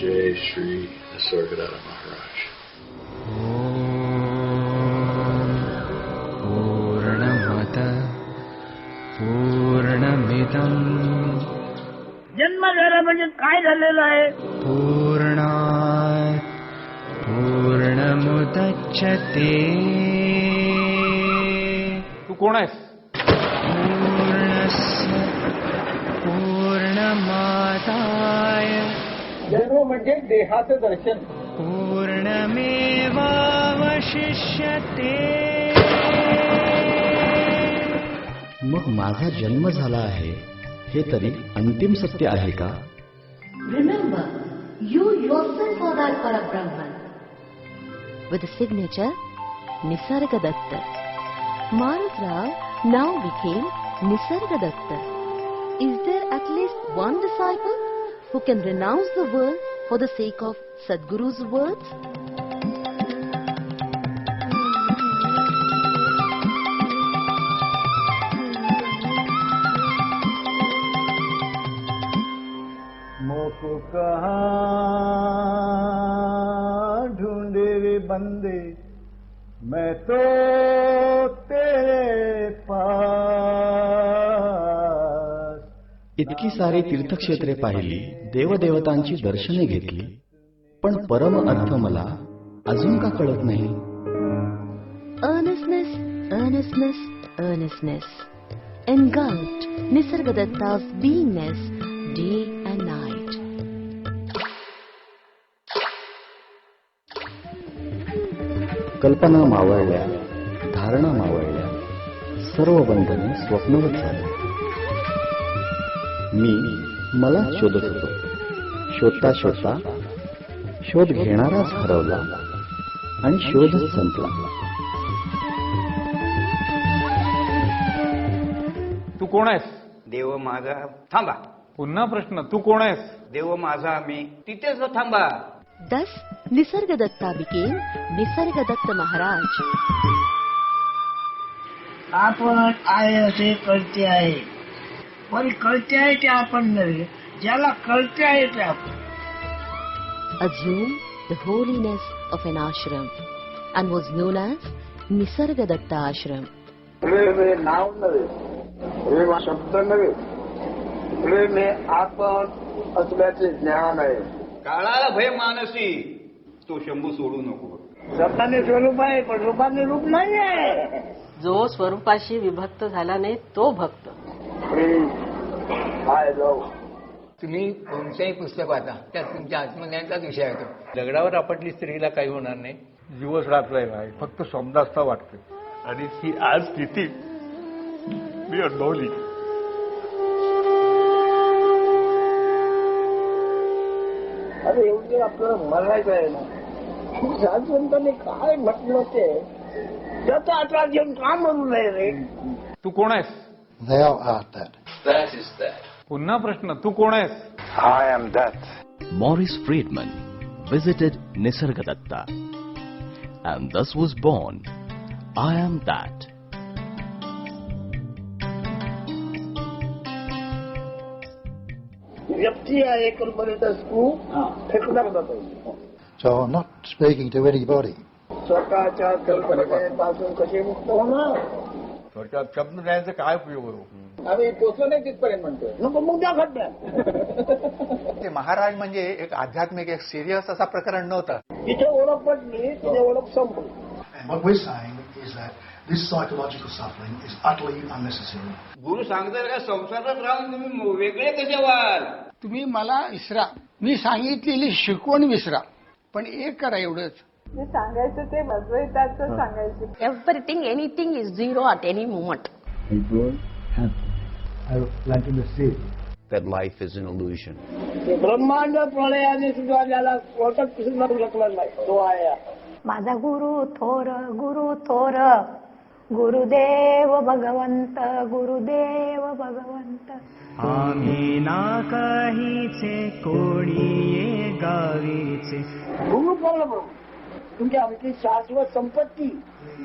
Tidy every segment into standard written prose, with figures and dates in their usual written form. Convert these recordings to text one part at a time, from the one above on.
जय श्री निसर्गदत्त महाराज. पूर्णमद पूर्णमिदं. जन्म झाला म्हणजे काय झालेलं आहे? पूर्णात् पूर्णमुदच्यते. तू कोण आहेस? पूर्णस्य पूर्णमादाय. जन्म म्हणजे देहाचं दर्शन. पूर्णमेवावशिष्यते. मग माझा जन्म झाला आहे हे तरी अंतिम सत्य आहे का? Remember, you yourself are that Parabrahman. With the signature Nisargadatta, Marut Rao now became Nisargadatta. Is there at least one disciple who can renounce the world for the sake of Sadguru's words? मोको कहाँ ढूंढे रे बंदे, मैं तो तेरे pass. इतकी सारी तीर्थक्षेत्रे पाहिली, देवदेवतांची दर्शने घेतली, पण परम अर्थ मला अजून का कळत नाही? Earnestness, earnestness, earnestness. Engulfed Nisargadatta's beingness day and night. कल्पना मावळल्या, धारणा मावळल्या, सर्व बंधने स्वप्नवत झाली. मी मला शोधत होतो. शोधता शोधता शोध घेणाराच हरवला आणि शोधच संपला. तू कोण आहेस? देव माझा. थांबा. पुन्हा प्रश्न. तू कोण आहेस? देव माझा मी. तिथेच थांबा. Thus, Nisargadatta became Nisargadatta Maharaj. आपण आहे असे कळते आहे, पण कळते आहे ते आपण नव्हे, ज्याला कळते आहे ते आपण. Assumed the holiness of an ashram and was known as Nisargadatta Ashram. प्रेम हे नाव नव्हे, प्रेम हा शब्द नव्हे, प्रेम हे आपण असल्याचे ज्ञान आहे. काळाला भय मानसी, तो शंभू सोडू नको. शब्दाने स्वरूप आहे, पण रूपाने रूप नाही आहे. जो स्वरूपाशी विभक्त झाला नाही तो भक्त. प्रेम हाय लव. तुम्ही कोणत्याही पुस्तक वाचा, त्यात तुमच्या आत्मज्ञानाचाच विषय येतो. दगडावर आपटली स्त्रीला काही होणार नाही. दिवस रात्र आहे, फक्त समजास्ता वाटते. आणि ही आज स्थिती मी अनुभवली. अरे एवढे आपल्याला मरायचं आहे ना, साधवंतांनी काय म्हटलं ते त्याचा आकार घेऊन का म्हणू नये रे. तू कोण आहेस? Thou art that. That is that. पुन्हा प्रश्न. तू कोण आहेस? I am that. Maurice Friedman visited Nisargadatta and thus was born I Am That. व्यक्ती आहे कल्पनेचा स्कूप फेकला जातो. So I'm not speaking to anybody. स्वतःच्या कल्पनेपासून कसे मुक्त होणार? थोडक्यात शब्द द्यायचा काय उपयोग होतो? आम्ही पोचलो नाही तिथपर्यंत म्हणतोय. नको मग द्या खड्ड्यात. ते महाराज म्हणजे एक आध्यात्मिक, एक सिरियस असा प्रकरण नव्हतं. तिथे ओळख पडली, तिथे ओळख संपली. And what we're saying is that this psychological suffering is utterly unnecessary. गुरु सांगतात का संसारात राहून तुम्ही वेगळे कसे व्हाल? तुम्ही मला विसरा, मी सांगितलेली शिकवण विसरा, पण एक करा एवढंच. जे सांगायचं ते अद्वैताचं सांगायचं. Everything, anything is zero at any moment. That life is an illusion. ब्रह्मांड प्रलयाने सुद्धा ज्याला ओळखत सुद्धा शकला नाही तो आहे. माझा गुरु थोर, गुरुदेव भगवंत, गुरुदेव भगवंत. आम्ही ना काहीचे, कोणी ये गावीचे. गुरु बोल तुमची आमची शाश्वत संपत्ती.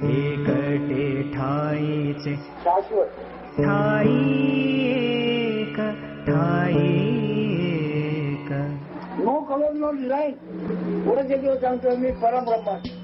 एकटे ठाईचे, शाश्वत ठाई एक, ठाई एक. नो कलर नॉट दिलाय. पुढे दिवस सांगतो मी परब्रह्म.